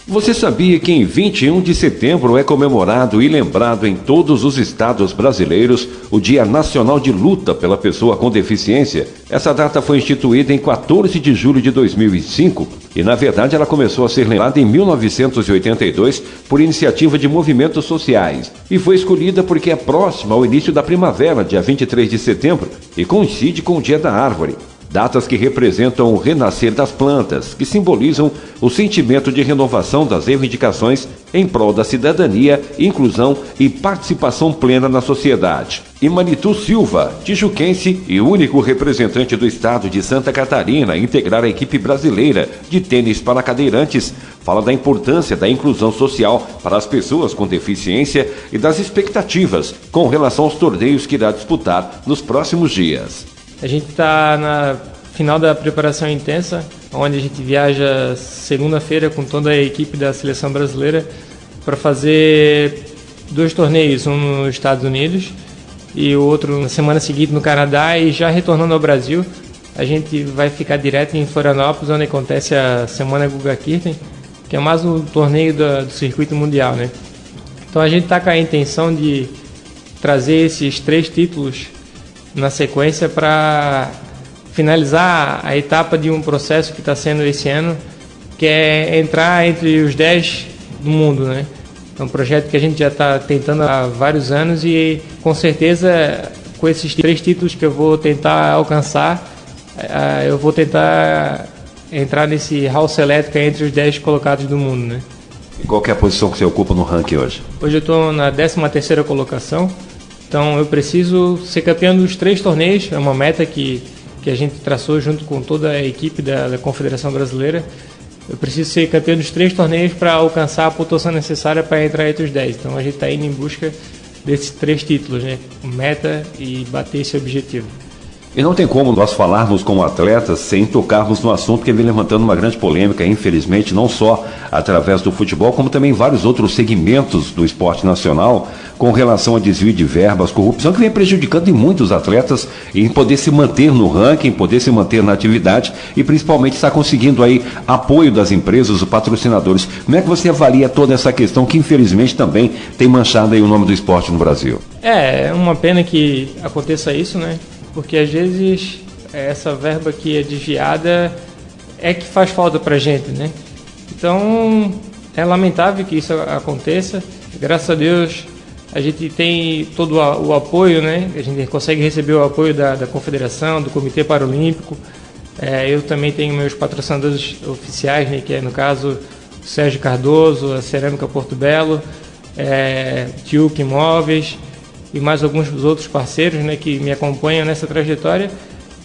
Você sabia que em 21 de setembro é comemorado e lembrado em todos os estados brasileiros o Dia Nacional de Luta pela Pessoa com Deficiência? Essa data foi instituída em 14 de julho de 2005 e, na verdade, ela começou a ser lembrada em 1982 por iniciativa de movimentos sociais e foi escolhida porque é próxima ao início da primavera, dia 23 de setembro, e coincide com o Dia da Árvore. Datas que representam o renascer das plantas, que simbolizam o sentimento de renovação das reivindicações em prol da cidadania, inclusão e participação plena na sociedade. E Manitu Silva, tijuquense e único representante do estado de Santa Catarina a integrar a equipe brasileira de tênis para cadeirantes, fala da importância da inclusão social para as pessoas com deficiência e das expectativas com relação aos torneios que irá disputar nos próximos dias. A gente está na final da preparação intensa, onde a gente viaja segunda-feira com toda a equipe da seleção brasileira para fazer 2 torneios, um nos Estados Unidos e o outro na semana seguinte no Canadá, e já retornando ao Brasil, a gente vai ficar direto em Florianópolis, onde acontece a Semana Guga Kirten, que é mais um torneio do circuito mundial, né? Então a gente está com a intenção de trazer esses 3 títulos na sequência para finalizar a etapa de um processo que está sendo esse ano, que é entrar entre os 10 do mundo, né? É um projeto que a gente já está tentando há vários anos e, com certeza, com esses 3 títulos que eu vou tentar alcançar, eu vou tentar entrar nesse hall select entre os 10 colocados do mundo, né? E qual que é a posição que você ocupa no ranking hoje? Hoje eu estou na 13ª colocação. Então eu preciso ser campeão dos 3 torneios, é uma meta que a gente traçou junto com toda a equipe da Confederação Brasileira. Eu preciso ser campeão dos 3 torneios para alcançar a pontuação necessária para entrar entre os 10. Então a gente está indo em busca desses 3 títulos, né? Meta e bater esse objetivo. E não tem como nós falarmos como atletas sem tocarmos no assunto que vem levantando uma grande polêmica, infelizmente, não só através do futebol, como também vários outros segmentos do esporte nacional, com relação a desvio de verbas, corrupção, que vem prejudicando em muitos atletas em poder se manter no ranking, poder se manter na atividade e principalmente estar conseguindo aí apoio das empresas, dos patrocinadores. Como é que você avalia toda essa questão que infelizmente também tem manchado aí o nome do esporte no Brasil? É uma pena que aconteça isso, né? Porque às vezes essa verba que é desviada é que faz falta para a gente, né? Então é lamentável que isso aconteça. Graças a Deus a gente tem todo o apoio, né? A gente consegue receber o apoio da Confederação, do Comitê Paralímpico. Eu também tenho meus patrocinadores oficiais, né? Que é, no caso, o Sérgio Cardoso, a Cerâmica Porto Belo, Tiuk Imóveis e mais alguns dos outros parceiros, né, que me acompanham nessa trajetória.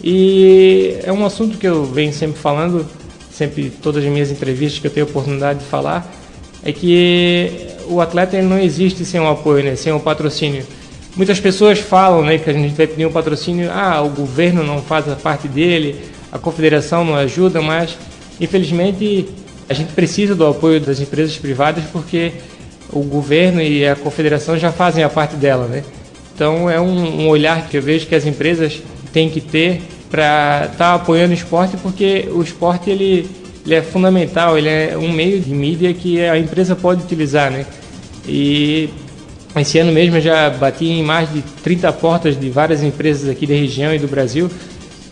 E é um assunto que eu venho sempre falando, sempre todas as minhas entrevistas que eu tenho a oportunidade de falar, é que o atleta ele não existe sem um apoio, né, sem um patrocínio. Muitas pessoas falam, né, que a gente vai pedir um patrocínio, o governo não faz a parte dele, a confederação não ajuda, mas infelizmente a gente precisa do apoio das empresas privadas porque o governo e a confederação já fazem a parte dela, né? Então é um olhar que eu vejo que as empresas têm que ter para estar apoiando o esporte, porque o esporte ele é fundamental, ele é um meio de mídia que a empresa pode utilizar, né? E esse ano mesmo eu já bati em mais de 30 portas de várias empresas aqui da região e do Brasil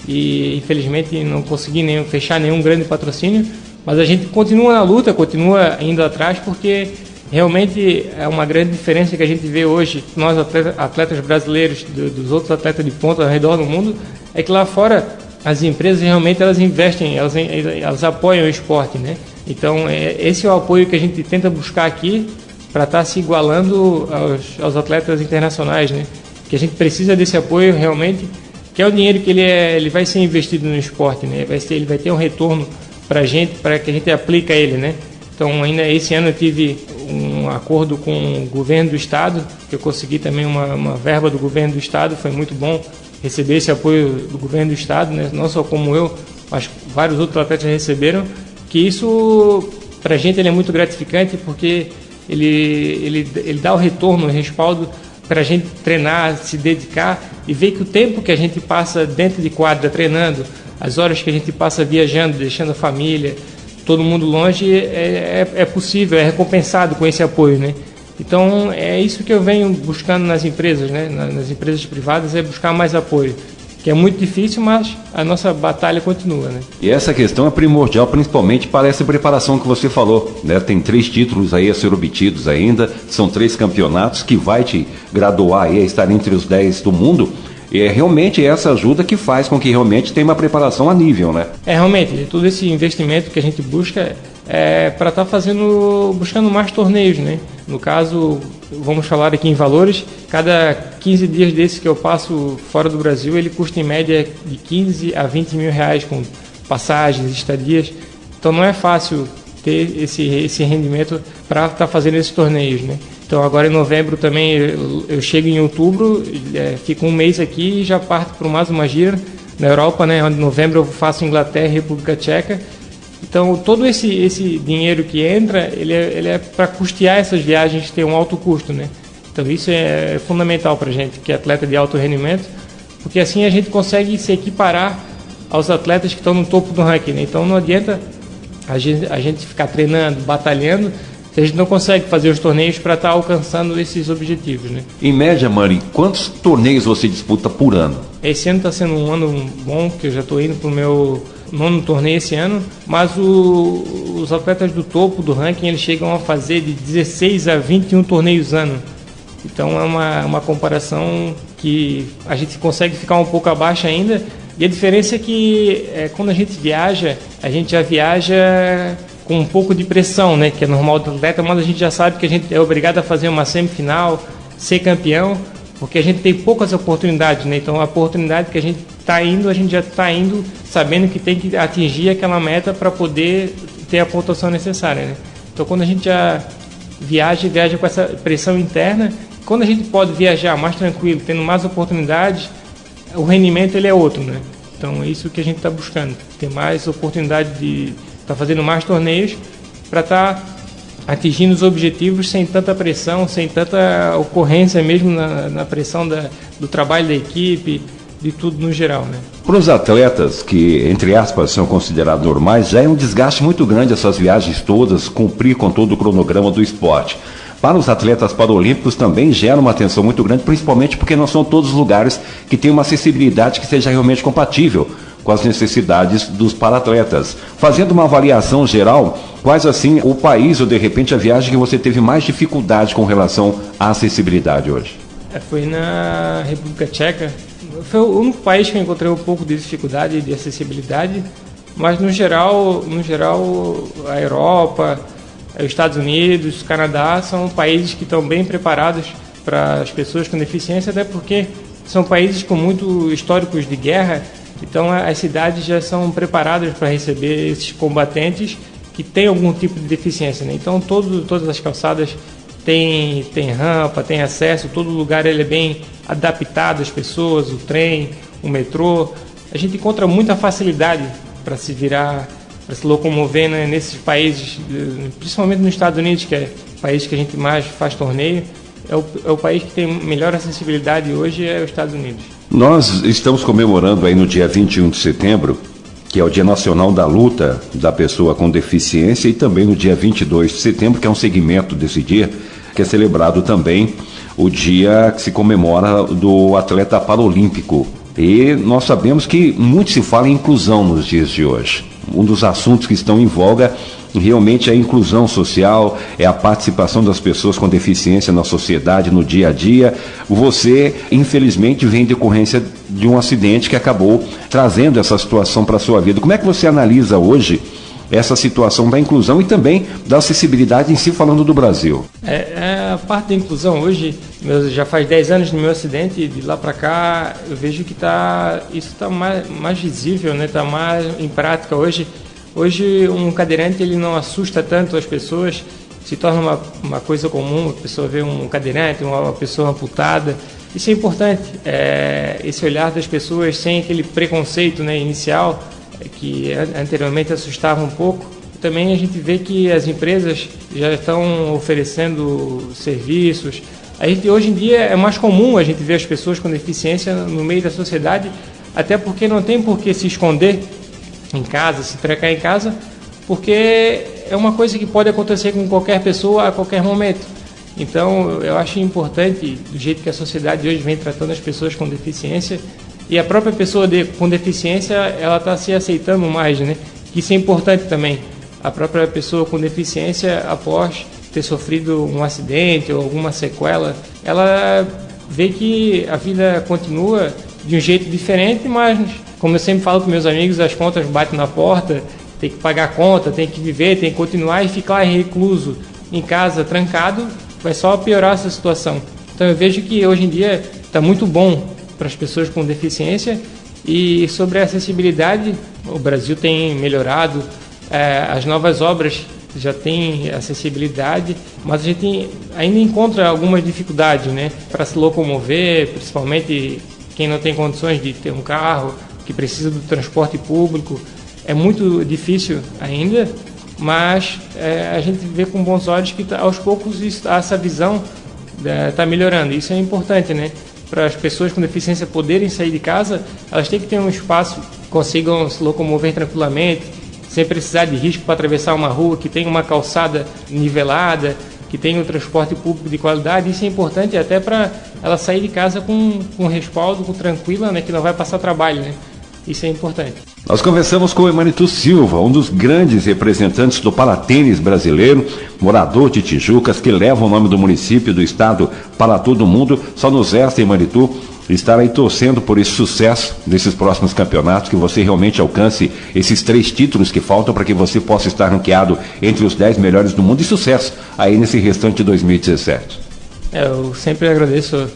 e infelizmente não consegui fechar nenhum grande patrocínio, mas a gente continua na luta, continua indo atrás, porque realmente é uma grande diferença que a gente vê hoje, nós atletas brasileiros, dos outros atletas de ponta ao redor do mundo, é que lá fora as empresas realmente elas investem, elas apoiam o esporte, né? Então esse é o apoio que a gente tenta buscar aqui para estar se igualando aos atletas internacionais, né? Que a gente precisa desse apoio realmente, que é o dinheiro que ele vai ser investido no esporte, né? Ele vai ter um retorno para a gente, para que a gente aplique ele, né? Então, ainda esse ano eu tive um acordo com o governo do estado, que eu consegui também uma verba do governo do estado, foi muito bom receber esse apoio do governo do estado, né? Não só como eu, mas vários outros atletas receberam, que isso, para a gente, ele é muito gratificante, porque ele dá o retorno, o respaldo para a gente treinar, se dedicar e ver que o tempo que a gente passa dentro de quadra treinando, as horas que a gente passa viajando, deixando a família, todo mundo longe, é possível, é recompensado com esse apoio, né? Então, é isso que eu venho buscando nas empresas, né? Nas empresas privadas, é buscar mais apoio, que é muito difícil, mas a nossa batalha continua, né? E essa questão é primordial, principalmente para essa preparação que você falou, né? Tem 3 títulos aí a ser obtidos ainda, são 3 campeonatos que vai te graduar aí a estar entre os 10 do mundo. E é realmente essa ajuda que faz com que realmente tenha uma preparação a nível, né? Realmente, todo esse investimento que a gente busca é para estar buscando mais torneios, né? No caso, vamos falar aqui em valores, cada 15 dias desses que eu passo fora do Brasil, ele custa em média de 15 a 20 mil reais com passagens, estadias. Então não é fácil ter esse rendimento para estar fazendo esses torneios, né? Então agora em novembro também eu chego em outubro, fico um mês aqui e já parto para mais uma gira na Europa, né? Em novembro eu faço Inglaterra e República Tcheca. Então todo esse dinheiro que entra, ele é para custear essas viagens que tem um alto custo, né? Então isso é fundamental para a gente, que é atleta de alto rendimento, porque assim a gente consegue se equiparar aos atletas que estão no topo do ranking, né? Então não adianta a gente ficar treinando, batalhando, se a gente não consegue fazer os torneios para estar alcançando esses objetivos, né? Em média, Mari, quantos torneios você disputa por ano? Esse ano está sendo um ano bom, que eu já estou indo para o meu 9º torneio esse ano, mas os atletas do topo do ranking, eles chegam a fazer de 16 a 21 torneios ano. Então é uma comparação que a gente consegue ficar um pouco abaixo ainda, e a diferença é que quando a gente já viaja com um pouco de pressão, né, que é normal do atleta, mas a gente já sabe que a gente é obrigado a fazer uma semifinal, ser campeão, porque a gente tem poucas oportunidades, né? Então a oportunidade que a gente já está indo sabendo que tem que atingir aquela meta para poder ter a pontuação necessária, né? Então quando a gente já viaja com essa pressão interna, quando a gente pode viajar mais tranquilo, tendo mais oportunidades, o rendimento ele é outro, né? Então é isso que a gente está buscando, ter mais oportunidade de estar fazendo mais torneios para estar atingindo os objetivos sem tanta pressão, sem tanta ocorrência mesmo na pressão do trabalho da equipe, de tudo no geral, né? Para os atletas que, entre aspas, são considerados normais, já é um desgaste muito grande essas viagens todas, cumprir com todo o cronograma do esporte. Para os atletas paralímpicos também gera uma atenção muito grande, principalmente porque não são todos os lugares que têm uma acessibilidade que seja realmente compatível com as necessidades dos paratletas. Fazendo uma avaliação geral, quais assim o país ou de repente a viagem que você teve mais dificuldade com relação à acessibilidade hoje? Foi na República Tcheca. Foi o único país que eu encontrei um pouco de dificuldade de acessibilidade, mas no geral a Europa, os Estados Unidos, o Canadá são países que estão bem preparados para as pessoas com deficiência, até porque são países com muito históricos de guerra. Então as cidades já são preparadas para receber esses combatentes que têm algum tipo de deficiência, né? Então todas as calçadas têm rampa, tem acesso, todo lugar ele é bem adaptado às pessoas, o trem, o metrô. A gente encontra muita facilidade para se virar, para se locomover, né, nesses países, principalmente nos Estados Unidos, que é o país que a gente mais faz torneio. É o país que tem melhor acessibilidade hoje, é os Estados Unidos. Nós estamos comemorando aí no dia 21 de setembro, que é o Dia Nacional da Luta da Pessoa com Deficiência, e também no dia 22 de setembro, que é um segmento desse dia, que é celebrado também o dia que se comemora do atleta paralímpico. E nós sabemos que muito se fala em inclusão nos dias de hoje. Um dos assuntos que estão em voga realmente é a inclusão social, é a participação das pessoas com deficiência na sociedade, no dia a dia. Você, infelizmente, vem em decorrência de um acidente que acabou trazendo essa situação para a sua vida. Como é que você analisa hoje essa situação da inclusão e também da acessibilidade em si, falando do Brasil? A parte da inclusão hoje, já faz 10 anos do meu acidente, e de lá para cá eu vejo que isso está mais visível, né? Está mais em prática hoje. Hoje um cadeirante ele não assusta tanto as pessoas, se torna uma coisa comum, a pessoa vê um cadeirante, uma pessoa amputada. Isso é importante, esse olhar das pessoas sem aquele preconceito, né, inicial, que anteriormente assustava um pouco. Também a gente vê que as empresas já estão oferecendo serviços, Hoje em dia é mais comum a gente ver as pessoas com deficiência no meio da sociedade, até porque não tem por que se esconder em casa, se trancar em casa, porque é uma coisa que pode acontecer com qualquer pessoa a qualquer momento. Então, eu acho importante, do jeito que a sociedade hoje vem tratando as pessoas com deficiência, e a própria pessoa com deficiência, ela está se aceitando mais, né? Isso é importante também. A própria pessoa com deficiência, após ter sofrido um acidente ou alguma sequela, ela vê que a vida continua de um jeito diferente, mas, como eu sempre falo com meus amigos, as contas batem na porta, tem que pagar a conta, tem que viver, tem que continuar, e ficar recluso em casa, trancado, vai só piorar essa situação. Então eu vejo que hoje em dia está muito bom para as pessoas com deficiência. E sobre a acessibilidade, o Brasil tem melhorado, as novas obras já têm acessibilidade, mas a gente ainda encontra algumas dificuldades, né, para se locomover, principalmente quem não tem condições de ter um carro, que precisa do transporte público. É muito difícil ainda, mas a gente vê com bons olhos que aos poucos essa visão está melhorando. Isso é importante, né? Para as pessoas com deficiência poderem sair de casa, elas têm que ter um espaço, consigam se locomover tranquilamente, sem precisar de risco para atravessar uma rua, que tenha uma calçada nivelada, que tenha um transporte público de qualidade. Isso é importante até para ela sair de casa com respaldo, com tranquila, né, que não vai passar trabalho, né? Isso é importante. Nós conversamos com o Emanito Silva, um dos grandes representantes do paratênis brasileiro, morador de Tijucas, que leva o nome do município e do estado para todo mundo. Só nos resta, Emanito, estar aí torcendo por esse sucesso nesses próximos campeonatos, que você realmente alcance esses 3 títulos que faltam para que você possa estar ranqueado entre os 10 melhores do mundo, e sucesso aí nesse restante de 2017. Eu sempre agradeço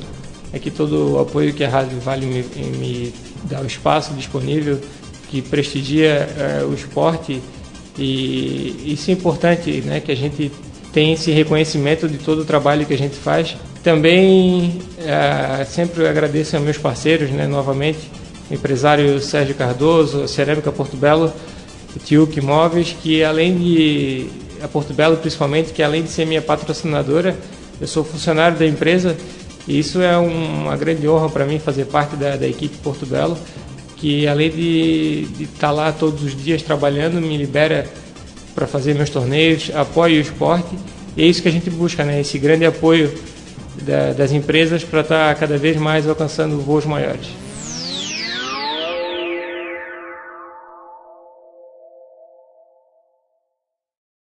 aqui todo o apoio que a Rádio Vale me dá, o espaço disponível, que prestigia o esporte, e isso é importante, né, que a gente tem esse reconhecimento de todo o trabalho que a gente faz. Também sempre agradeço aos meus parceiros, né, novamente, o empresário Sérgio Cardoso, a Cerâmica Porto Belo, o Tiuk Imóveis, que a Porto Belo principalmente, que além de ser minha patrocinadora, eu sou funcionário da empresa, e isso é uma grande honra para mim fazer parte da equipe Porto Belo, que além de estar lá todos os dias trabalhando, me libera para fazer meus torneios, apoia o esporte, e é isso que a gente busca, né? Esse grande apoio das empresas para estar cada vez mais alcançando voos maiores.